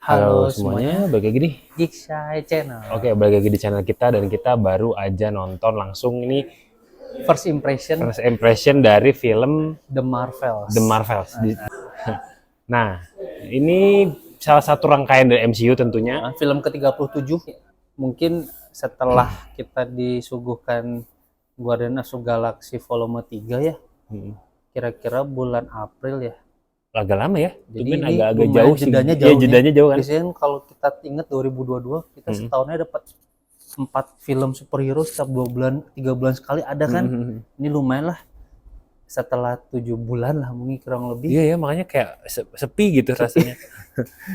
Halo semuanya, balik lagi di Geek Shy Channel. Oke, balik lagi di channel kita dan kita baru aja nonton langsung ini First impression dari film The Marvels. The Marvels. Nah, ini salah satu rangkaian dari MCU tentunya. Film ke-37. Mungkin setelah kita disuguhkan Guardians of the Galaxy volume 3 ya. Kira-kira bulan April ya. Agak lama ya. Jadi ini ini agak jauh sih. Jedanya jauh. Jedanya jauh kan. Biasanya kalau kita ingat 2022 kita setahunnya dapat 4 film superhero setiap 2 bulan, 3 bulan sekali ada kan. Ini lumayan lah. Setelah 7 bulan lah mungkin kurang lebih. Iya ya, makanya kayak sepi gitu rasanya.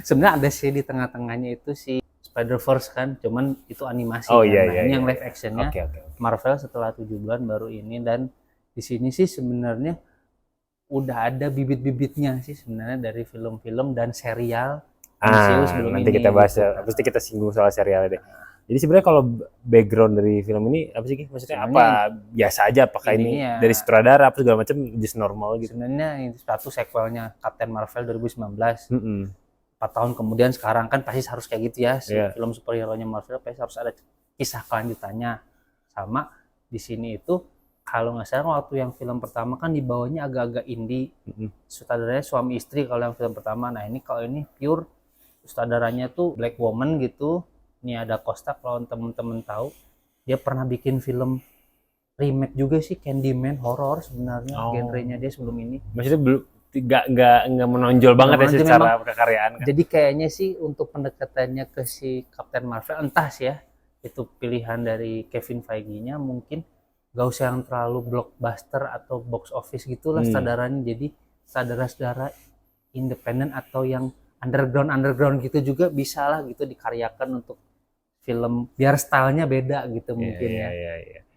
Sebenarnya ada sih di tengah-tengahnya itu si Spider-Verse kan, cuman itu animasi Oh kan. iya, Nah, iya, ini iya. yang live actionnya Marvel setelah 7 bulan baru ini. Dan di sini sih sebenarnya udah ada bibit-bibitnya sih sebenarnya dari film-film dan serial MCU sebelum nanti ini. kita bahas ya. Pasti kita singgung soal serialnya deh. Jadi sebenarnya kalau background dari film ini apa sih? Maksudnya Sebenarnya apa biasa aja? Apakah ini ininya- dari sutradara apa segala macam just normal gitu? Sebenarnya ini satu sequelnya Captain Marvel 2019. 4 Mm-mm. tahun kemudian sekarang kan pasti harus kayak gitu ya. Iya. Film superhero-nya Marvel pasti harus ada kisah kelanjutannya. Sama di sini itu kalau nggak salah waktu yang film pertama kan dibawanya agak-agak indie. Sutradaranya suami istri kalau yang film pertama. Nah ini kalau ini pure sutradaranya tuh Black Woman gitu. Ini ada Costa kalau temen-temen tahu. Dia pernah bikin film remake juga sih, Candyman, horor sebenarnya. Oh. Genrenya dia sebelum ini. Maksudnya belum nggak menonjol banget ya menonjol secara memang. kekaryaan kan? Jadi kayaknya sih untuk pendekatannya ke si Captain Marvel entah sih ya. Itu pilihan dari Kevin Feige-nya mungkin gak usah yang terlalu blockbuster atau box office gitulah sutradaranya. Jadi saudara-saudara independen atau yang underground gitu juga bisa lah gitu dikaryakan untuk film biar stylenya beda gitu mungkin ya.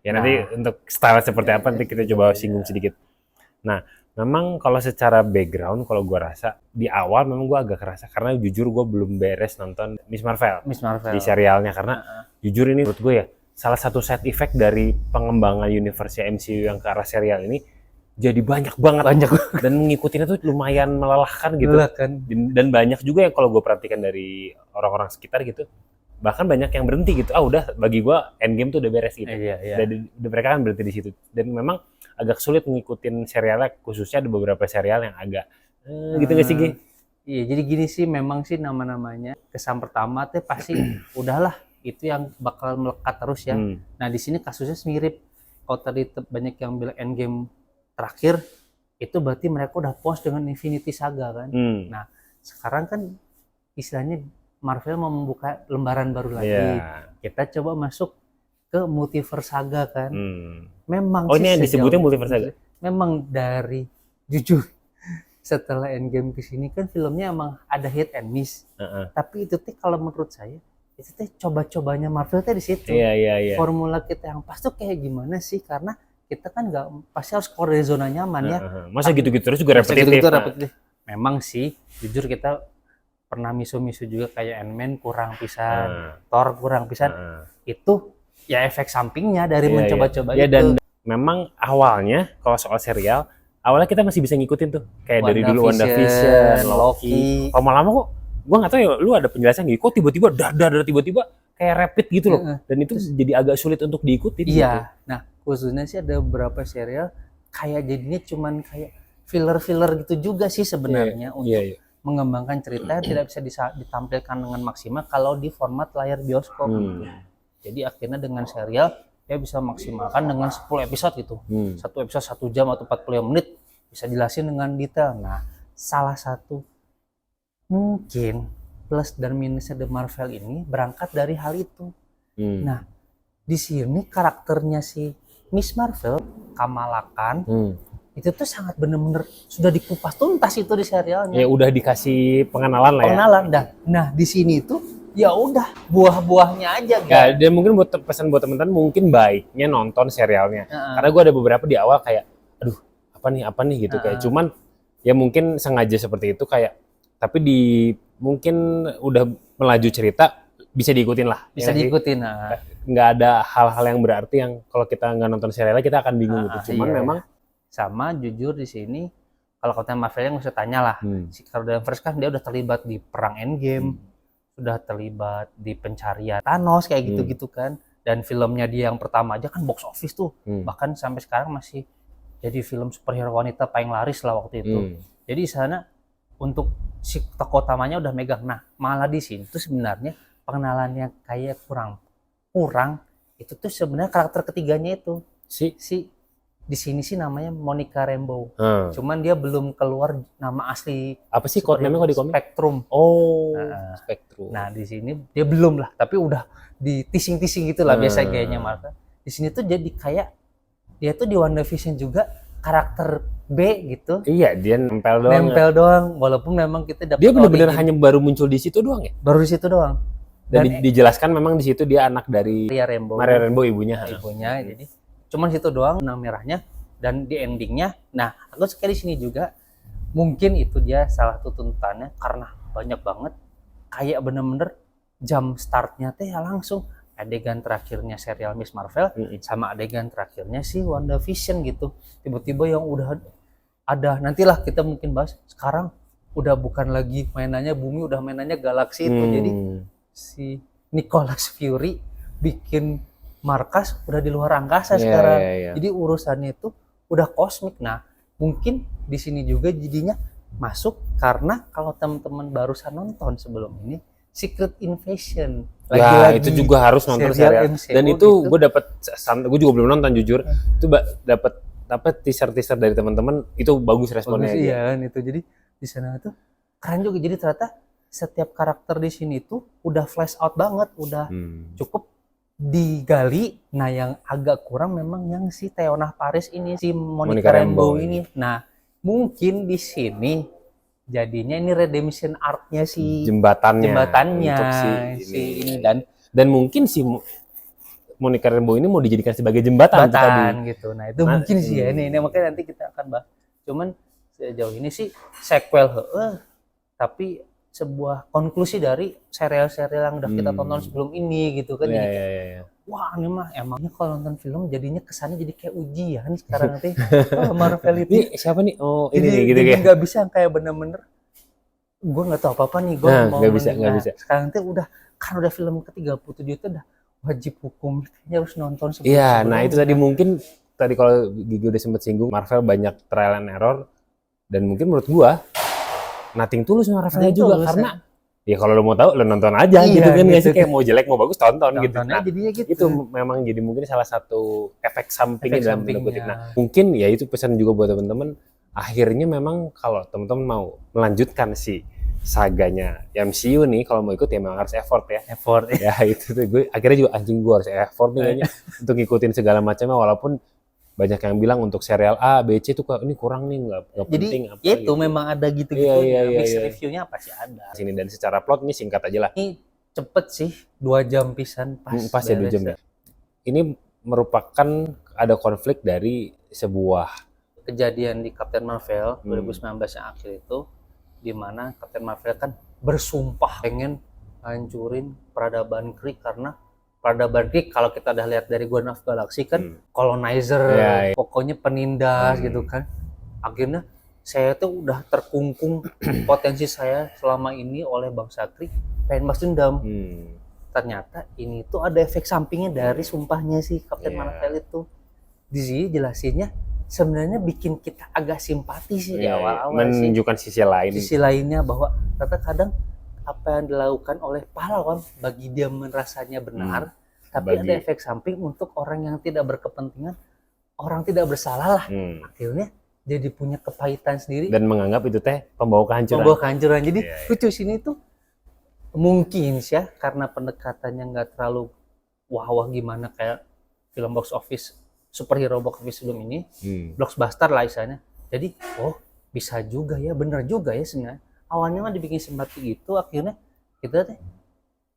Ya nanti untuk style seperti apa nanti kita coba singgung sedikit. Nah, memang kalau secara background kalau gua rasa di awal memang gua agak kerasa karena jujur gua belum beres nonton Miss Marvel di serialnya karena jujur ini menurut gue ya salah satu side effect dari pengembangan universe MCU yang ke arah serial ini jadi banyak banget dan mengikutinya tuh lumayan melelahkan gitu. Dan banyak juga yang kalau gue perhatikan dari orang-orang sekitar gitu bahkan banyak yang berhenti gitu. Udah bagi gue Endgame tuh udah beres gitu. Dan mereka kan berhenti di situ dan memang agak sulit ngikutin serialnya, khususnya ada beberapa serial yang agak gitu nggak sih Gi? Iya, jadi gini sih memang sih nama-namanya kesan pertama teh pasti udahlah itu yang bakal melekat terus ya. Nah di sini kasusnya mirip. Kalau tadi banyak yang bilang Endgame terakhir, itu berarti mereka udah puas dengan Infinity Saga kan. Nah sekarang kan istilahnya Marvel mau membuka lembaran baru lagi. Kita coba masuk ke Multiverse Saga kan. Memang ini yang disebutnya Multiverse Saga? Memang dari jujur setelah Endgame kesini kan filmnya emang ada hit and miss. Tapi itu tuh kalau menurut saya itu teh coba-cobanya Marvel teh di situ. Iya. Formula kita yang pas tuh kayak gimana sih? Karena kita kan nggak pasti harus keluar dari zona nyaman ya. Masa gitu-gitu terus juga repetitif. Memang sih, jujur kita pernah misu-misu juga kayak Ant-Man kurang pisan, Thor kurang pisan. Itu ya efek sampingnya dari mencoba-coba itu. Dan memang awalnya kalau soal serial, awalnya kita masih bisa ngikutin tuh. Kayak dari dulu WandaVision, Loki. Lama-lama kok gue nggak tahu ya, lu ada penjelasan gitu, kok tiba-tiba tiba-tiba kayak rapid gitu loh, dan itu jadi agak sulit untuk diikuti. Iya, gitu. Nah khususnya sih ada beberapa serial kayak jadinya cuman kayak filler gitu juga sih sebenarnya untuk mengembangkan cerita tidak bisa ditampilkan dengan maksimal kalau di format layar bioskop. Jadi akhirnya dengan serial dia bisa maksimalkan dengan 10 episode gitu, satu episode 1 jam atau 45 menit bisa jelasin dengan detail. Nah salah satu mungkin plus dan minusnya The Marvel ini berangkat dari hal itu. Nah, di sini karakternya si Miss Marvel, Kamala Khan, itu tuh sangat bener-bener sudah dikupas tuntas itu di serialnya. Ya udah dikasih pengenalan lah ya. Pengenalan dah. Nah, di sini tuh ya udah buah-buahnya aja ya, dan mungkin buat pesan buat teman-teman mungkin baiknya nonton serialnya. Karena gue ada beberapa di awal kayak aduh, apa nih gitu kayak cuman ya mungkin sengaja seperti itu kayak tapi mungkin udah melaju cerita bisa diikutin lah. Bisa diikutin. Nggak ada hal-hal yang berarti yang kalau kita nggak nonton serialnya kita akan bingung gitu. Cuman memang sama jujur di sini kalau Captain Marvel nggak usah tanya lah. Si Carol Danvers kan dia udah terlibat di perang Endgame. sudah terlibat di pencarian Thanos kayak gitu-gitu kan. Dan filmnya dia yang pertama aja kan box office tuh. Bahkan sampai sekarang masih jadi film superhero wanita paling laris lah waktu itu. Jadi di sana untuk si tokoh utamanya udah megang. Nah, malah di sini tuh sebenarnya pengenalannya kayak kurang itu tuh sebenarnya karakter ketiganya itu si di sini sih namanya Monica Rambeau. Cuman dia belum keluar nama asli. Apa sih codename kok di komik? Spectrum. Oh, Spectrum. Nah, di sini dia belum lah, tapi udah di teasing gitu lah biasa gayanya Marvel. Di sini tuh jadi kayak dia tuh di WandaVision juga karakter B gitu. Iya, dia nempel doang. Walaupun memang kita dapat dia benar-benar hanya baru muncul di situ doang ya? Baru di situ doang. Dan dijelaskan memang di situ dia anak dari Maria Rambeau ibunya. Jadi cuman situ doang benang merahnya. Dan di endingnya, nah aku sekali di sini juga mungkin itu dia salah satu tuntutannya karena banyak banget kayak bener-bener jam startnya teh ya langsung adegan terakhirnya serial Miss Marvel sama adegan terakhirnya si WandaVision gitu. Tiba-tiba yang udah ada, nantilah kita mungkin bahas, sekarang udah bukan lagi mainannya bumi, udah mainannya galaksi itu. Jadi si Nicholas Fury bikin markas udah di luar angkasa sekarang. Jadi urusannya itu udah kosmik. Nah, mungkin di sini juga jadinya masuk karena kalau teman-teman barusan nonton sebelum ini Secret Invasion. Lagi-lagi itu juga harus nonton serial. Dan itu gitu. Gue juga belum nonton jujur. Itu dapat teaser dari teman-teman itu bagus responnya. Iya kan itu. Jadi di sana tuh keren juga. Jadi ternyata setiap karakter di sini tuh udah flash out banget, udah cukup digali. Nah, yang agak kurang memang yang si Teyonah Parris ini, si Monica Rambeau ini. Nah, mungkin di sini jadinya ini redemption arc-nya si jembatannya untuk si ini dan mungkin si Monica Rambeau ini mau dijadikan sebagai jembatan gitu. Nah, itu mungkin sih ya. Ini makanya nanti kita akan bahas. Cuman sejauh ini sih sequel tapi sebuah konklusi dari serial-serial yang udah kita tonton sebelum ini gitu kan. Wah, ini mah emangnya kalau nonton film jadinya kesannya jadi kayak ujian sekarang nanti. Marvel itu ini siapa nih? Oh, ini gitu kayak nggak bisa kayak bener-bener gue nggak tahu apa-apa nih, gue mau nggak bisa. Sekarang nanti udah film ke-37 itu udah wajib hukum, kayaknya harus nonton sebelum. Iya, nah itu tadi mungkin kalau Gigi udah sempat singgung Marvel banyak trial and error, dan mungkin menurut gua nothing tulus Marvelnya juga karena ya kalau lo mau tahu lo nonton aja gitu kan, nggak sih kayak mau jelek mau bagus tonton gitu. Nah, gitu. Itu memang jadi mungkin salah satu efek samping dalam tanda kutip. Nah, mungkin ya itu pesan juga buat teman-teman. Akhirnya memang kalau teman-teman mau melanjutkan si saganya MCU nih, kalau mau ikut ya memang harus effort ya. Ya itu tuh gue akhirnya juga anjing gue harus effort nih kayaknya untuk ngikutin segala macamnya, walaupun banyak yang bilang untuk serial A, B, C tuh ini kurang nih, nggak penting apa ya itu gitu. Memang ada gitu-gitu. Mix reviewnya pasti ada. Sini dan secara plot nih singkat aja lah. Ini cepet sih, 2 jam pisan pas ya 2 jam ya. Ini merupakan ada konflik dari sebuah kejadian di Captain Marvel 2019 yang akhir itu, di mana Captain Marvel kan bersumpah pengen hancurin peradaban Kree, karena peradaban Kree kalau kita udah lihat dari Guardians of the Galaxy kan colonizer, pokoknya penindas gitu kan. Akhirnya saya tuh udah terkungkung potensi saya selama ini oleh bangsa Kree, pengen balas dendam. Ternyata ini tuh ada efek sampingnya dari sumpahnya si Captain Marvel itu. Di sini jelasinnya sebenarnya bikin kita agak simpati sih di awal-awal, menunjukkan sisi lainnya bahwa ternyata kadang apa yang dilakukan oleh pahlawan bagi dia merasanya benar, tapi ada efek samping untuk orang yang tidak berkepentingan, orang tidak bersalah lah, akhirnya jadi punya kepahitan sendiri dan menganggap itu teh pembawa kehancuran. Jadi lucu sini tuh mungkin sih ya karena pendekatannya nggak terlalu wah gimana kayak film box office superhero box office sebelum ini, blockbuster lah istilahnya. Jadi bisa juga ya, bener juga ya sebenarnya. Awalnya mah dibikin simpati gitu, akhirnya kita teh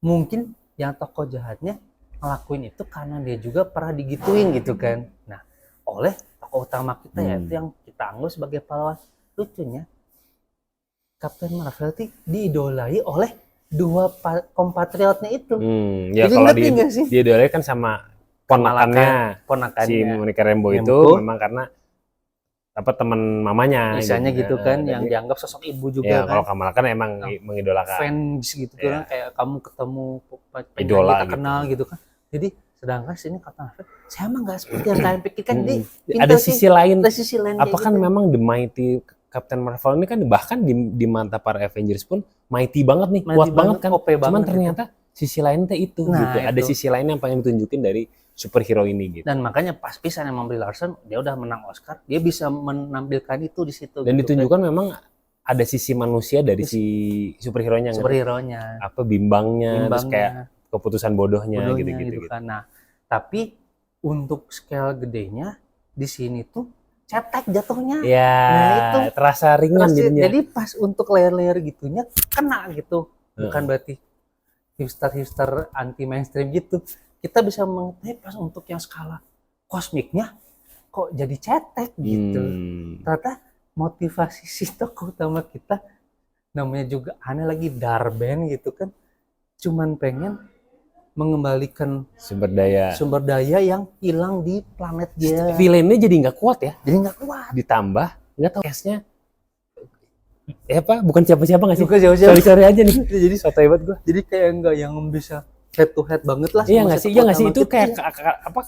mungkin yang tokoh jahatnya ngelakuin itu karena dia juga pernah digituin gitu kan. Nah, oleh tokoh utama kita yaitu yang kita anggap sebagai pahlawan. Lucunya Captain Marvel itu diidolai oleh 2 kompatriotnya itu. Ya jadi kalau diidolai kan sama ponakannya si Monica Rambeau itu memang karena apa teman mamanya misalnya gitu kan, Dan yang dianggap sosok ibu juga ya, kan. kalau Kamala kan emang mengidolakan. Fans gitu kan, kayak kamu ketemu Idola kita kenal gitu kan. Jadi sedangkan sini kata Marvel, saya emang nggak seperti yang kalian pikirkan. Jadi ada sisi lain. Ada sisi lain. Apa kan gitu. Memang The Mighty Captain Marvel ini kan bahkan di mata para Avengers pun mighty banget nih, kuat banget kan. Cuman ternyata sisi lainnya itu gitu. Ada sisi lain yang pengen ditunjukin dari superhero ini gitu. Dan makanya pas pisan sama Brie Larson, dia udah menang Oscar, dia bisa menampilkan itu di situ. Dan gitu, ditunjukkan kan. Memang ada sisi manusia dari si superhero-nya. Superhero-nya. Apa bimbangnya, terus kayak keputusan bodohnya gitu. Kan. Nah, tapi untuk scale gedenya di sini tuh cetek jatuhnya. Ya, nah, itu terasa ringan jadinya. Jadi pas untuk layer-layer gitunya kena gitu. Bukan berarti hipster anti mainstream gitu. Kita bisa mengetahui pas untuk yang skala kosmiknya kok jadi cetek gitu. Ternyata motivasi si tokoh utama kita namanya juga aneh lagi Darben gitu kan, cuman pengen mengembalikan sumber daya yang hilang di planet dia. Villainnya jadi nggak kuat ya? Jadi nggak kuat. Ditambah nggak tahu case-nya apa? Bukan siapa-siapa nggak sih? Bukan siapa-siapa. Sorry aja nih. Jadi soto hebat gue. Jadi kayak nggak yang bisa head to head banget lah. Iya nggak sih? Iya nggak sih? Itu kayak apa?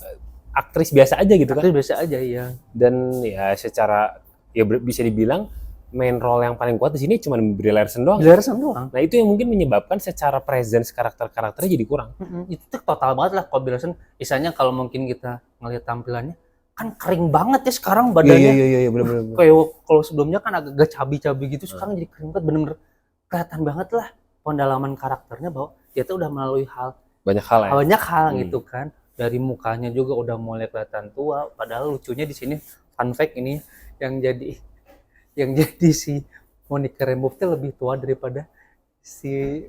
Aktris biasa aja gitu kan? Aktris biasa aja ya. Dan ya secara ya bisa dibilang main role yang paling kuat di sini cuma Brie Larson doang. Nah itu yang mungkin menyebabkan secara presence karakternya jadi kurang. Itu tuh total banget lah kalau Brie Larson. Misalnya kalau mungkin kita ngelihat tampilannya kan kering banget ya sekarang badannya. Iya benar-benar. Kayak kalau sebelumnya kan agak cabi-cabi gitu, sekarang jadi kering banget, benar-benar kelihatan banget lah pendalaman karakternya bahwa dia tuh udah melalui banyak hal gitu kan. Dari mukanya juga udah mulai kelihatan tua, padahal lucunya di sini fun fact ini yang jadi si Monica Rambeau itu lebih tua daripada si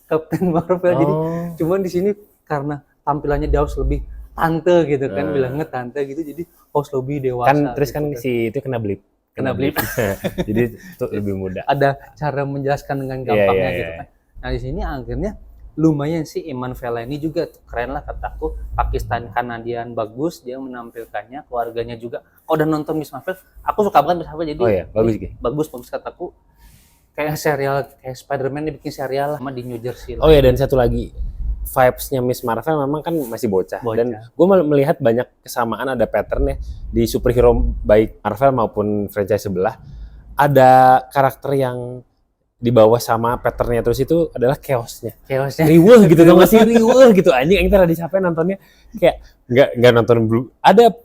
Captain Marvel. Jadi cuman di sini karena tampilannya dia harus lebih tante gitu kan, bilangnya tante gitu, jadi harus lebih dewasa. Kan terus gitu kan si itu kena blip. Jadi itu lebih mudah. Ada cara menjelaskan dengan gampangnya gitu kan. Nah di sini akhirnya lumayan sih Iman Vellani juga keren lah kataku, Pakistan Kanadian bagus dia menampilkannya, keluarganya juga. Kalau udah nonton Miss Marvel, aku suka banget Miss Marvel, jadi bagus kataku. Kayak serial kayak Spider-Man dibikin serial sama di New Jersey. Oh ya, dan satu lagi vibes-nya Miss Marvel memang kan masih bocah. Dan gue melihat banyak kesamaan, ada pattern ya di superhero baik Marvel maupun franchise sebelah. Ada karakter yang di bawah sama patternnya terus itu adalah chaosnya. Riweuh gitu, tau gak sih? Riweuh gitu. Anjing tadi capek nontonnya. Kayak nggak nonton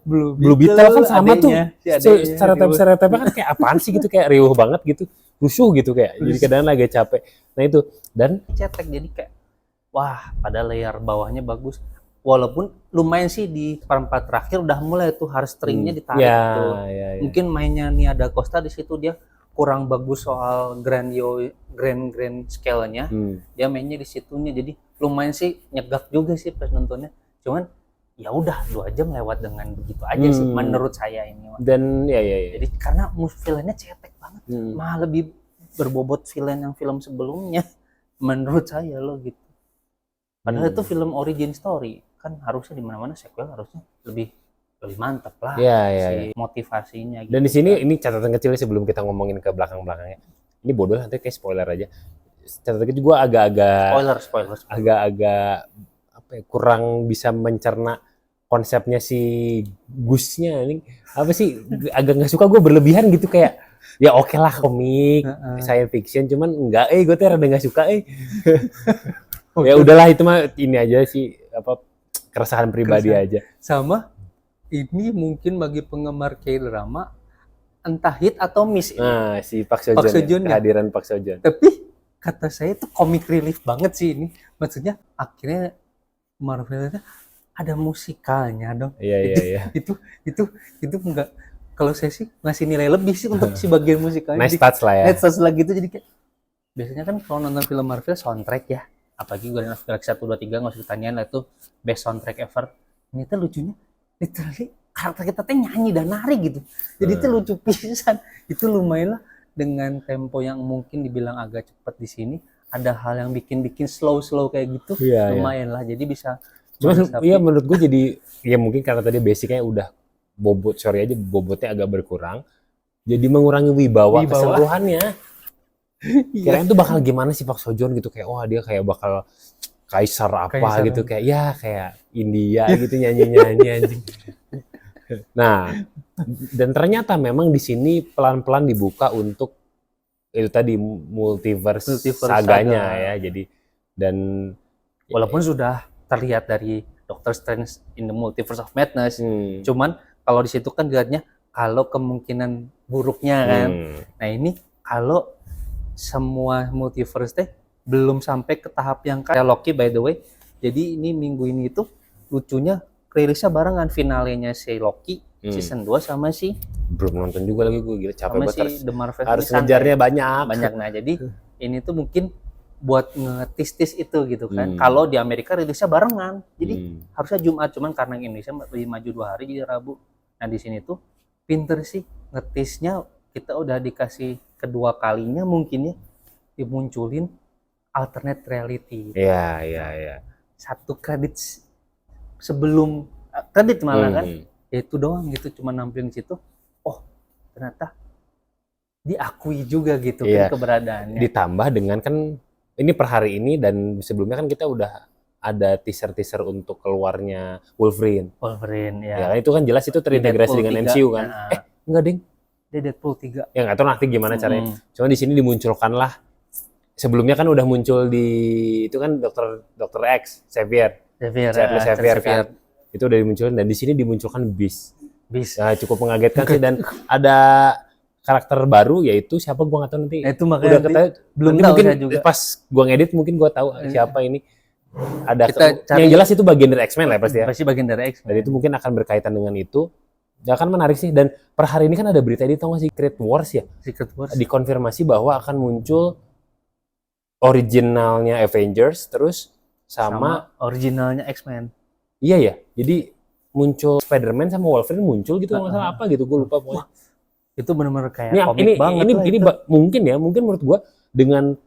Blue Beetle kan sama adanya, tuh. Stereotip-stereotipnya kan kayak apaan sih gitu, kayak riweuh banget gitu. Rusuh gitu kayak. Jadi kadang lagi capek. Nah itu, dan cetek jadi kayak wah, pada layer bawahnya bagus. Walaupun lumayan sih di seperempat terakhir udah mulai tuh heartstringnya ditarik tuh. Mungkin mainnya Nia Costa di situ dia kurang bagus soal grand scale-nya. Dia mainnya di situnya, jadi lumayan sih nyegak juga sih pas nontonnya. Cuman ya udah 2 jam lewat dengan begitu aja sih menurut saya ini. Dan ya. Jadi karena villainnya cetek banget. Malah lebih berbobot villain yang film sebelumnya menurut saya loh gitu. Padahal itu film origin story, kan harusnya di mana-mana sequel harusnya lebih mantap lah si motivasinya gitu. Dan di sini ini catatan kecil sebelum kita ngomongin ke belakang-belakangnya. Ini bodoh, nanti kayak spoiler aja. Catatan kecil gue agak-agak spoiler. Agak-agak apa ya, kurang bisa mencerna konsepnya si Gusnya ini. Apa sih, agak nggak suka, gue berlebihan gitu, kayak ya oke lah komik, science fiction, cuman enggak, gue tuh rada nggak suka. Ya udahlah, itu mah ini aja sih, apa, keresahan pribadi aja. Sama ini mungkin bagi penggemar K-drama entah hit atau miss ini. Nah, si Park Seo Joon, kehadiran Park Seo Joon. Tapi kata saya itu comic relief banget sih ini. Maksudnya akhirnya Marvel itu ada musikalnya dong. Iya. Itu enggak, kalau saya sih ngasih nilai lebih sih untuk si bagian musikalnya. Nice touch lah ya. Nice touch lah gitu, jadi kayak biasanya kan kalau nonton film Marvel soundtrack ya. Apalagi Guardians of the Galaxy 1, 2, 3 nggak usah ditanyain lah, itu best soundtrack ever. Ini tuh lucunya literally karakter kita tuh nyanyi dan nari gitu, jadi itu lucu pisan. Itu lumayan lah dengan tempo yang mungkin dibilang agak cepat di sini, ada hal yang bikin slow kayak gitu. Lumayan lah, jadi bisa. Cuma iya menurut gue jadi ya mungkin karena tadi basicnya udah bobotnya agak berkurang. Jadi mengurangi wibawa keseluruhannya. Kirain tuh bakal gimana sih Pak Seo-joon gitu, kayak wah dia kayak bakal kaisar apa gitu, kayak India gitu nyanyi-nyanyi anjing. Nah, dan ternyata memang di sini pelan-pelan dibuka untuk itu tadi multiverse saganya ya. Jadi dan walaupun sudah terlihat dari Doctor Strange in the Multiverse of Madness, cuman kalau di situ kan dilihatnya kalau kemungkinan buruknya kan. Nah, ini kalau semua multiverse belum sampai ke tahap yang kayak Loki by the way. Jadi ini minggu ini itu lucunya rilisnya barengan finalenya si Loki season 2 sama si belum nonton juga lagi gue, gila capek banget si The Marvel harus ngejarnya banyak. Nah, jadi ini tuh mungkin buat ngetis-tis itu gitu kan. Kalau di Amerika rilisnya barengan. Jadi harusnya Jumat, cuman karena Indonesia lebih maju 2 hari jadi Rabu. Nah, di sini tuh pinter sih ngetisnya, kita udah dikasih kedua kalinya mungkin ya dimunculin alternate reality. Iya. Satu kredit sebelum kredit malah kan. Ya itu doang gitu, cuma nampilin situ. Oh, ternyata diakui juga gitu kan keberadaannya. Ditambah dengan kan ini per hari ini dan sebelumnya kan kita udah ada teaser untuk keluarnya Wolverine ya. Ya itu kan jelas itu terintegrasi dengan MCU kan. Enggak ding. Dia Deadpool 3. Ya nggak tahu nanti gimana caranya. Cuma di sini dimunculkan lah. Sebelumnya kan udah muncul di itu kan Dr. X, Xavier kan. Itu udah dimunculkan dan di sini dimunculkan Beast. Nah, cukup mengagetkan sih dan ada karakter baru yaitu siapa gua nggak tahu nanti. Itu makanya udah ketahui, belum tahu mungkin saya juga. Pas gua ngedit mungkin gua tahu siapa ini. Ada cari, yang jelas itu bagian dari X-Men lah pasti ya. Pasti bagian dari X-Men. Dan itu mungkin akan berkaitan dengan itu. Ya kan menarik sih, dan per hari ini kan ada berita ini, tau gak sih, Secret Wars ya? Secret Wars. Dikonfirmasi bahwa akan muncul originalnya Avengers, terus sama originalnya X-Men. Iya ya, jadi muncul Spider-Man sama Wolverine muncul gitu, nggak salah apa gitu, gue lupa pokoknya. Itu benar-benar kayak komik banget ini mungkin menurut gue dengan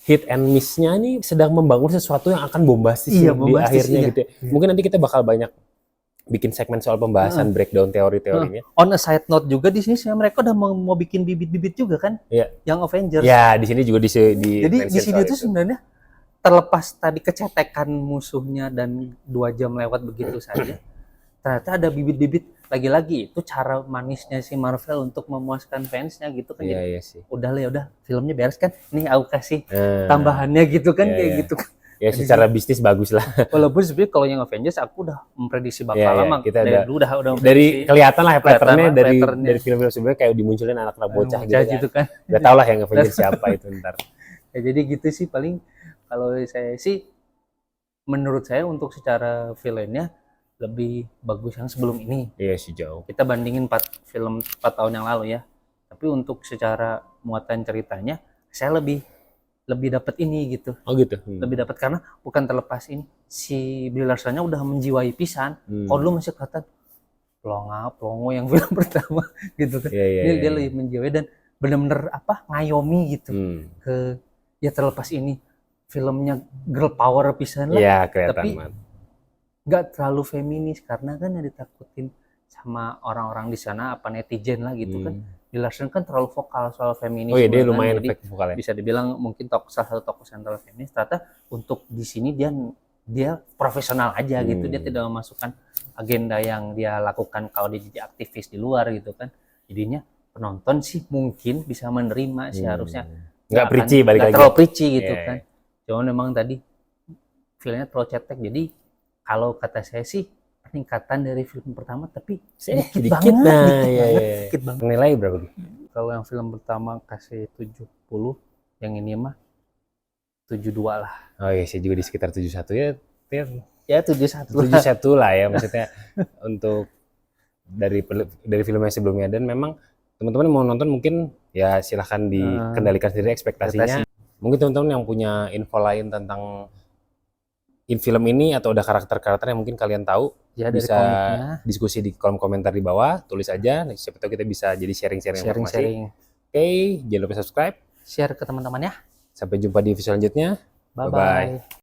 hit and miss-nya ini sedang membangun sesuatu yang akan bombastis di akhirnya gitu ya. Mungkin nanti kita bakal banyak bikin segmen soal pembahasan breakdown teori-teorinya. On a side note juga di sini mereka udah mau bikin bibit-bibit juga kan? Iya. Yang Avengers. Ya, di sini juga jadi di sini tuh sebenarnya terlepas tadi kecetekan musuhnya dan 2 jam lewat begitu saja. Ternyata ada bibit-bibit lagi-lagi itu cara manisnya si Marvel untuk memuaskan fansnya gitu kan. Iya sih. Udah filmnya beres kan. Nih aku kasih tambahannya gitu kan gitu kan. Ya secara bisnis bagus lah. Walaupun sebenarnya kalau yang Avengers aku udah memprediksi bakal lama. Kita udah dari kelihatan lah patternnya dari film-film sebelumnya kayak dimunculin anak-anak bocah gitu kan. Udah tau lah yang Avengers siapa itu ntar. Ya jadi gitu sih paling kalau saya sih menurut saya untuk secara filmnya lebih bagus yang sebelum ini. Iya sih jauh. Kita bandingin 4 tahun yang lalu ya. Tapi untuk secara muatan ceritanya saya lebih dapat ini gitu. Oh gitu. Lebih dapat karena bukan terlepas ini si Brie Larson-nya udah menjiwai pisan. Kalau dulu masih kelihatan plongo yang film pertama gitu kan. Dia lebih menjiwai dan benar-benar ngayomi gitu. Ke ya terlepas ini filmnya girl power pisan lah. Iya, kelihatan. Tapi nggak terlalu feminis karena kan yang ditakutin sama orang-orang di sana netizen lah gitu kan. Brie Larson kan terlalu vokal soal feminisme. Oh iya, dia lumayan vokalnya. Bisa dibilang mungkin salah satu tokoh sentral feminis. Ternyata untuk di sini dia profesional aja gitu. Dia tidak memasukkan agenda yang dia lakukan kalau dia jadi aktivis di luar gitu kan. Jadinya penonton sih mungkin bisa menerima sih harusnya. Nggak preachy balik lagi. Terlalu preachy gitu kan. Cuman memang tadi filmnya terlalu cetek. Jadi kalau kata saya sih peningkatan dari film pertama, tapi sedikit banget. Dikit banget. Nilai berapa? Kalau yang film pertama kasih 70, yang ini mah 72 lah. Oh iya, saya juga di sekitar 71 ya. Ya 71 lah ya maksudnya untuk dari film yang sebelumnya. Dan memang teman-teman mau nonton mungkin ya silahkan dikendalikan sendiri ekspektasinya. Mungkin teman-teman yang punya info lain tentang film ini atau ada karakter-karakter yang mungkin kalian tahu ya, bisa diskusi di kolom komentar di bawah, tulis aja, siapa tahu kita bisa jadi sharing-sharing informasi. Oke, jangan lupa subscribe, share ke teman-teman ya. Sampai jumpa di video selanjutnya. Bye bye.